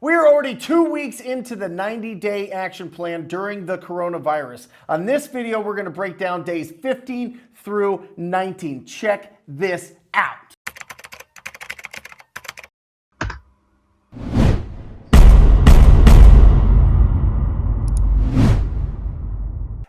We are already 2 weeks into the 90-day action plan during the coronavirus. On this video, we're going to break down days 15 through 19. Check this out.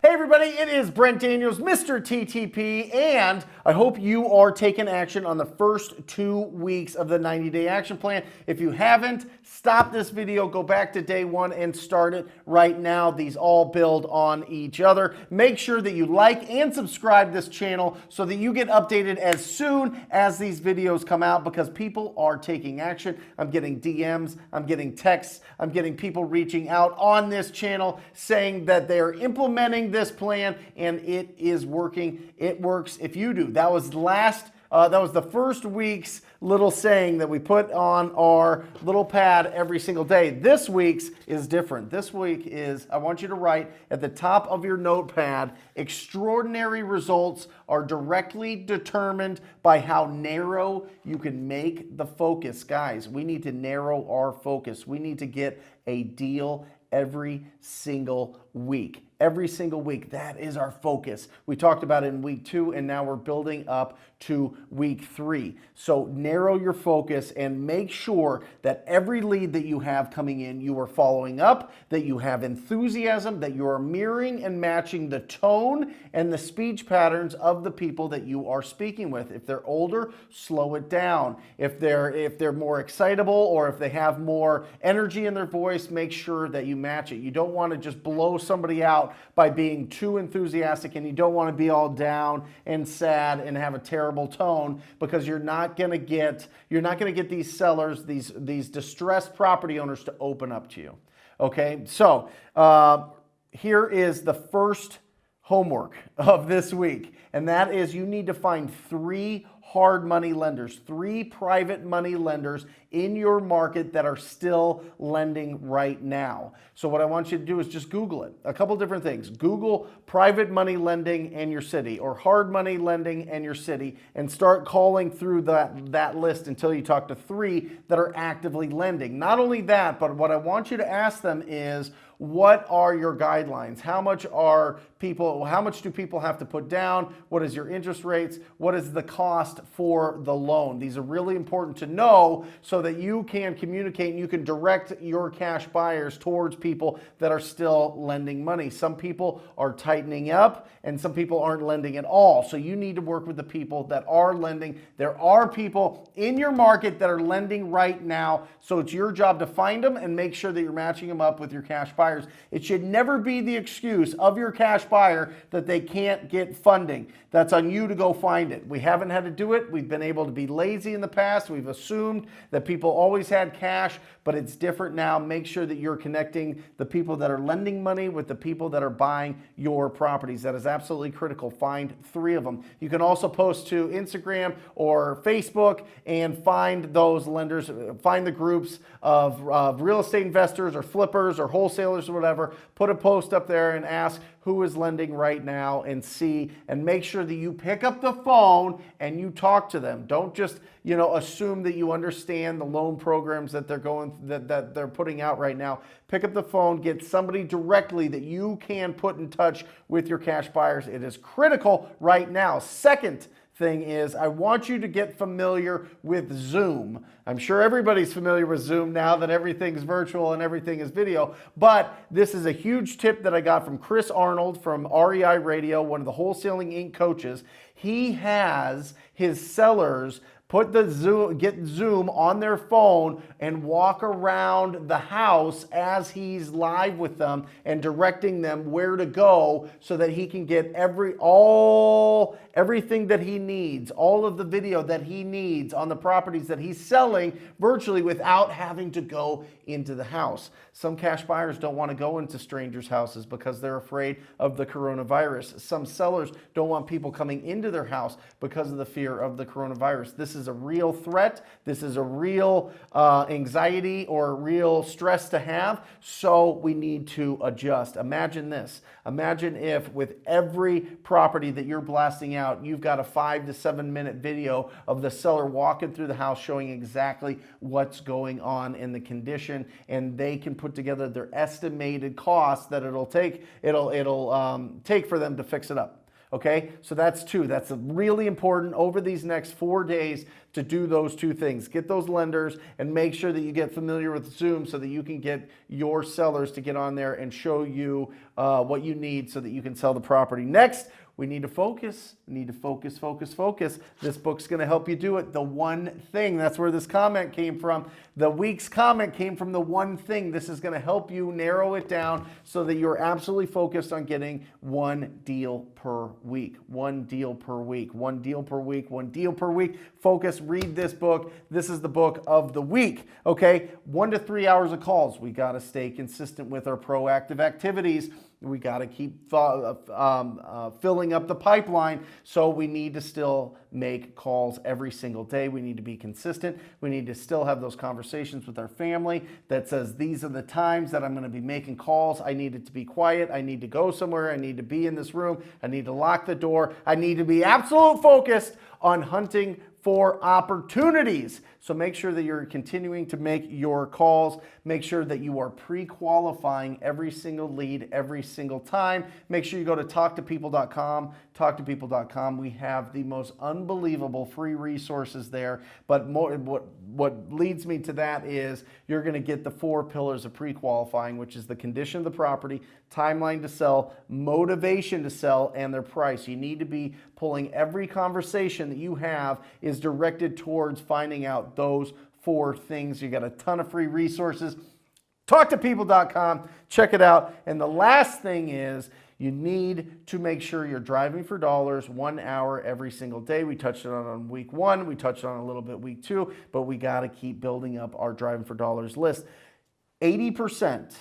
Hey everybody, it is Brent Daniels, Mr. TTP, and I hope you are taking action on the first 2 weeks of the 90-day action plan. If you haven't, stop this video, go back to day 1 and start it right now. These all build on each other. Make sure that you like and subscribe this channel so that you get updated as soon as these videos come out, because people are taking action. I'm getting DMs, I'm getting texts, I'm getting people reaching out on this channel saying that they are implementing this plan and it is working. It works if you do. That was the first week's little saying that we put on our little pad every single day. This week's is different. This week is, I want you to write at the top of your notepad, extraordinary results are directly determined by how narrow you can make the focus. Guys, we need to narrow our focus. We need to get a deal every single week. Every single week, that is our focus. We talked about it in week 2, and now we're building up to week 3. So narrow your focus and make sure that every lead that you have coming in, you are following up, that you have enthusiasm, that you are mirroring and matching the tone and the speech patterns of the people that you are speaking with. If they're older, slow it down. If they're more excitable, or if they have more energy in their voice, make sure that you match it. You don't want to just blow somebody out by being too enthusiastic, and you don't want to be all down and sad and have a terrible tone, because you're not going to get these sellers, these distressed property owners, to open up to you. Okay, so here is the first homework of this week, and that is you need to find 3 hard money lenders, 3 private money lenders in your market that are still lending right now. So what I want you to do is just Google it. A couple different things. Google private money lending in your city, or hard money lending in your city, and start calling through that list until you talk to 3 that are actively lending. Not only that, but what I want you to ask them is, what are your guidelines? How much do people have to put down? What is your interest rates? What is the cost for the loan? These are really important to know so that you can communicate and you can direct your cash buyers towards people that are still lending money. Some people are tightening up and some people aren't lending at all. So you need to work with the people that are lending. There are people in your market that are lending right now. So it's your job to find them and make sure that you're matching them up with your cash buyers. It should never be the excuse of your cash buyer that they can't get funding. That's on you to go find it. We haven't had to do it. We've been able to be lazy in the past. We've assumed that people always had cash, but it's different now. Make sure that you're connecting the people that are lending money with the people that are buying your properties. That is absolutely critical. Find 3 of them. You can also post to Instagram or Facebook and find those lenders, find the groups of real estate investors or flippers or wholesalers or whatever. Put a post up there and ask who is lending right now, and see, and make sure that you pick up the phone and you talk to them. Don't just, assume that you understand the loan programs that they're putting out right now. Pick up the phone, get somebody directly that you can put in touch with your cash buyers. It is critical right now. Second thing is, I want you to get familiar with Zoom. I'm sure everybody's familiar with Zoom now that everything's virtual and everything is video, but this is a huge tip that I got from Chris Arnold from REI Radio, one of the Wholesaling Inc. coaches. He has his sellers get Zoom on their phone and walk around the house as he's live with them and directing them where to go, so that he can get everything that he needs, all of the video that he needs on the properties that he's selling virtually without having to go into the house. Some cash buyers don't want to go into strangers' houses because they're afraid of the coronavirus. Some sellers don't want people coming into their house because of the fear of the coronavirus. This is is a real threat. This is a real anxiety or real stress to have. So we need to adjust. Imagine this. Imagine if with every property that you're blasting out, you've got a 5 to 7 minute video of the seller walking through the house showing exactly what's going on in the condition, and they can put together their estimated cost that it'll take for them to fix it up. Okay, so that's two. That's really important over these next 4 days to do those two things. Get those lenders and make sure that you get familiar with Zoom so that you can get your sellers to get on there and show you what you need so that you can sell the property. Next, we need to focus. We need to focus, focus, focus. This book's going to help you do it. The one thing. That's where this comment came from. The week's comment came from the one thing. This is going to help you narrow it down so that you're absolutely focused on getting one deal per week. One deal per week. One deal per week. One deal per week. Focus. Read this book. This is the book of the week. Okay? 1 to 3 hours of calls. We got to stay consistent with our proactive activities. We got to keep filling up the pipeline, so we need to still make calls every single day. We need to be consistent. We need to still have those conversations with our family that says, these are the times that I'm going to be making calls. I need it to be quiet. I need to go somewhere. I need to be in this room. I need to lock the door. I need to be absolute focused on hunting for opportunities. So make sure that you're continuing to make your calls. Make sure that you are pre-qualifying every single lead every single time. Make sure you go to talktopeople.com. Talktopeople.com. We have the most unbelievable free resources there. But more, what leads me to that is you're going to get the 4 pillars of pre-qualifying, which is the condition of the property, timeline to sell, motivation to sell, and their price. You need to be pulling every conversation that you have is directed towards finding out those 4 things. You got a ton of free resources. Talktopeople.com. Check it out. And the last thing is you need to make sure you're driving for dollars 1 hour every single day. We touched on week 1. We touched on a little bit week 2, but we got to keep building up our driving for dollars list. 80%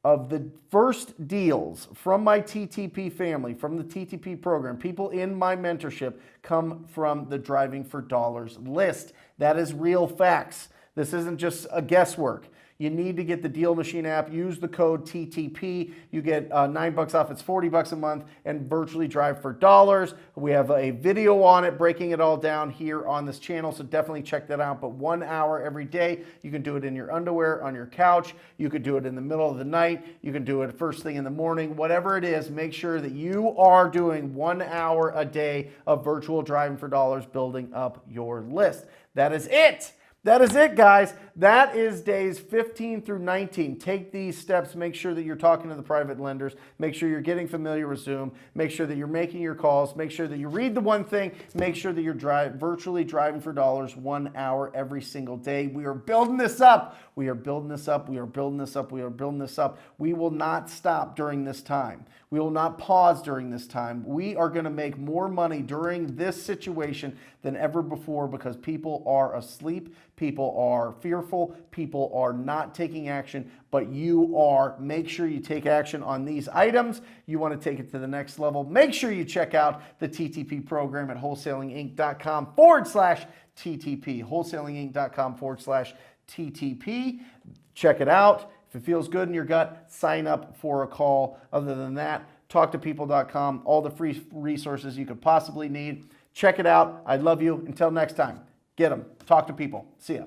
of the first deals from my TTP family, from the TTP program, people in my mentorship, come from the Driving for Dollars list. That is real facts. This isn't just a guesswork. You need to get the Deal Machine app. Use the code TTP. You get $9 off. It's $40 a month, and virtually drive for dollars. We have a video on it, breaking it all down here on this channel, so definitely check that out. But 1 hour every day. You can do it in your underwear, on your couch. You could do it in the middle of the night. You can do it first thing in the morning. Whatever it is, make sure that you are doing 1 hour a day of virtual driving for dollars, building up your list. That is it. That is it, guys. That is days 15 through 19. Take these steps. Make sure that you're talking to the private lenders. Make sure you're getting familiar with Zoom. Make sure that you're making your calls. Make sure that you read the one thing. Make sure that you're virtually driving for dollars 1 hour every single day. We are building this up. We are building this up. We are building this up. We are building this up. We will not stop during this time. We will not pause during this time. We are going to make more money during this situation than ever before because people are asleep. People are fearful. People are not taking action, but you are. Make sure you take action on these items. You want to take it to the next level. Make sure you check out the TTP program at wholesalinginc.com/TTP. Wholesalinginc.com/TTP. Check it out. If it feels good in your gut, sign up for a call. Other than that, talktopeople.com, all the free resources you could possibly need. Check it out. I love you. Until next time, get them. Talk to people. See ya.